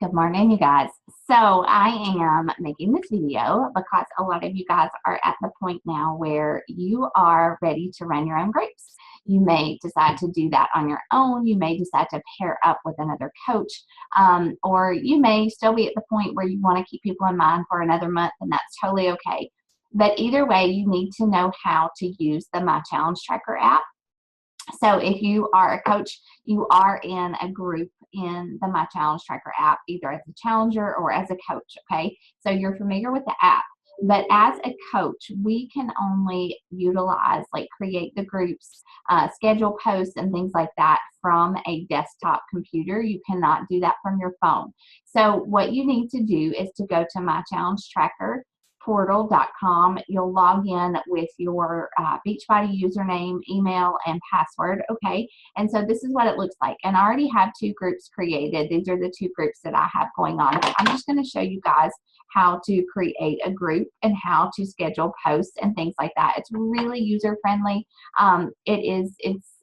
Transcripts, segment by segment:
Good morning, you guys. So I am making this video because a lot of you guys are at the point now where you are ready to run your own groups. You may decide to do that on your own. You may decide to pair up with another coach, or you may still be at the point where you want to keep people in mind for another month, and that's totally okay. But either way, you need to know how to use the My Challenge Tracker app. So if you are a coach, you are in a group in the My Challenge Tracker app, either as a challenger or as a coach, okay? So you're familiar with the app. But as a coach, we can only utilize, like create the groups, schedule posts and things like that from a desktop computer. You cannot do that from your phone. So what you need to do is to go to My Challenge Tracker portal.com. You'll log in with your Beachbody username, email, and password. Okay, and so this is what it looks like. And I already have two groups created. These are the two groups that I have going on. But I'm just going to show you guys how to create a group and how to schedule posts and things like that. It's really user friendly.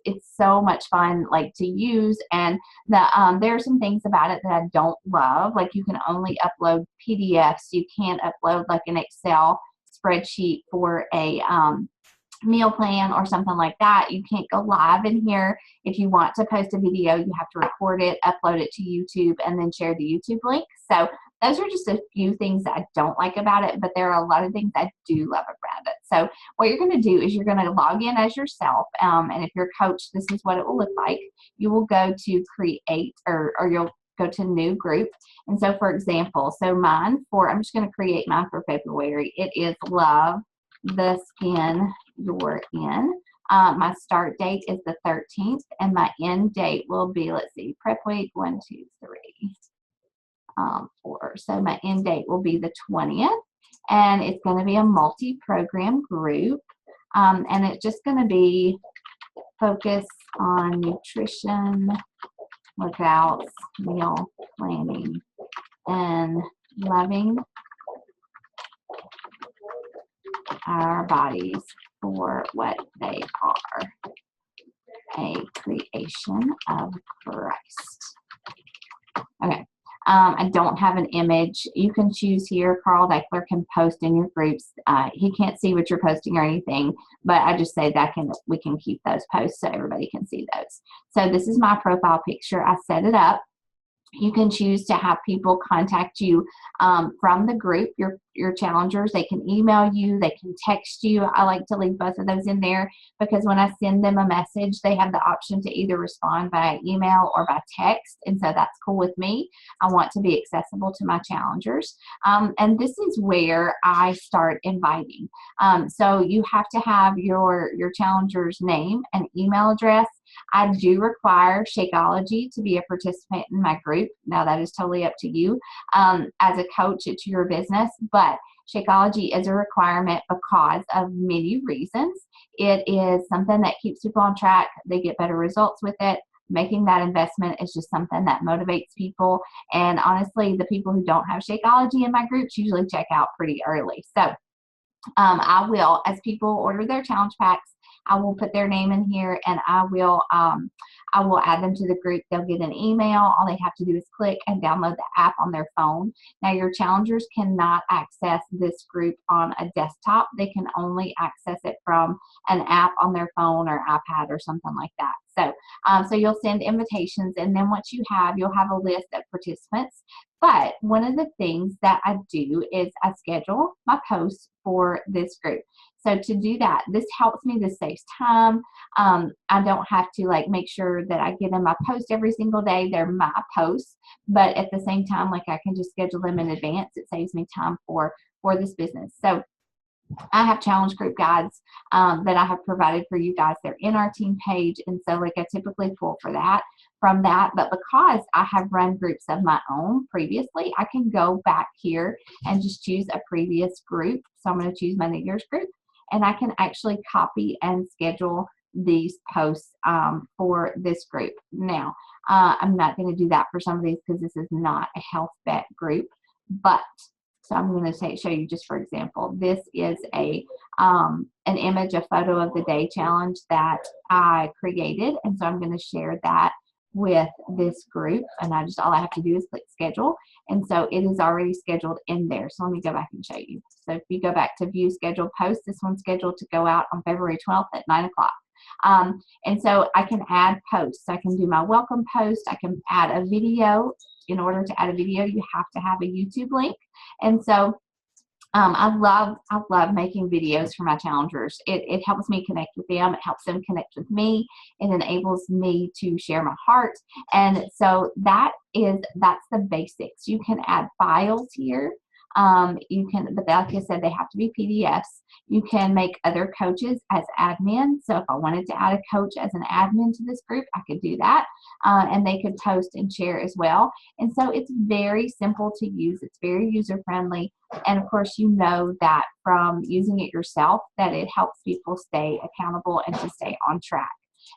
It's so much fun, like, to use, and there are some things about it that I don't love. Like, you can only upload PDFs. You can't upload like an Excel spreadsheet for a meal plan or something like that. You can't go live in here. If you want to post a video, you have to record it, upload it to YouTube, and then share the YouTube link. So those are just a few things that I don't like about it, but there are a lot of things I do love about it. So what you're going to do is you're going to log in as yourself, and if you're a coach, this is what it will look like. You will go to create, or you'll go to new group. And so, for example, I'm just going to create mine for February. It is Love the Skin You're In. My start date is the 13th, and my end date will be, let's see, prep week 1, 2, 3, 4. So my end date will be the 20th, and it's going to be a multi-program group, and it's just going to be focused on nutrition, workouts, meal planning, and loving our bodies for what they are, a creation of Christ. Okay. I don't have an image. You can choose here. Carl Deckler can post in your groups. He can't see what you're posting or anything, but I just say that we can keep those posts so everybody can see those. So this is my profile picture. I set it up. You can choose to have people contact you from the group, your challengers. They can email you, they can text you. I like to leave both of those in there because when I send them a message, they have the option to either respond by email or by text, and so that's cool with me. I want to be accessible to my challengers, and this is where I start inviting. So you have to have your challenger's name and email address. I do require Shakeology to be a participant in my group. Now, that is totally up to you. As a coach, it's your business, but Shakeology is a requirement because of many reasons. It is something that keeps people on track. They get better results with it. Making that investment is just something that motivates people. And honestly, the people who don't have Shakeology in my groups usually check out pretty early. So I will, as people order their challenge packs, I will put their name in here, and I will add them to the group. They'll get an email. All they have to do is click and download the app on their phone. Now, your challengers cannot access this group on a desktop. They can only access it from an app on their phone or iPad or something like that. So you'll send invitations, and then once you'll have a list of participants. But one of the things that I do is I schedule my posts for this group. So to do that, this helps me. This saves time. I don't have to make sure that I get in my post every single day. They're my posts, but at the same time, I can just schedule them in advance. It saves me time for this business. So I have challenge group guides that I have provided for you guys. They're in our team page, and so I typically pull from that. But because I have run groups of my own previously, I can go back here and just choose a previous group. So I'm going to choose my New Year's group, and I can actually copy and schedule these posts for this group. Now, I'm not going to do that for some of these because this is not a health bet group, but so I'm going to show you just for example. This is an image, a photo of the day challenge that I created, and so I'm going to share that with this group, and all I have to do is click schedule, and so it is already scheduled in there. So let me go back and show you. So if you go back to view scheduled post, this one's scheduled to go out on February 12th at 9 o'clock. And so I can add posts. I can do my welcome post. I can add a video. In order to add a video, you have to have a YouTube link. And so I love making videos for my challengers. It helps me connect with them. It helps them connect with me. It enables me to share my heart. And so that's the basics. You can add files here. You can, but like I said, they have to be PDFs. You can make other coaches as admin. So if I wanted to add a coach as an admin to this group, I could do that. And they could post and share as well. And so it's very simple to use. It's very user-friendly. And of course, you know that from using it yourself that it helps people stay accountable and to stay on track.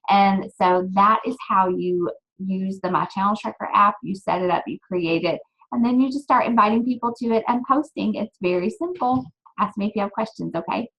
And so that is how you use the My Challenge Tracker app. You set it up, you create it, and then you just start inviting people to it and posting. It's very simple. Ask me if you have questions, okay?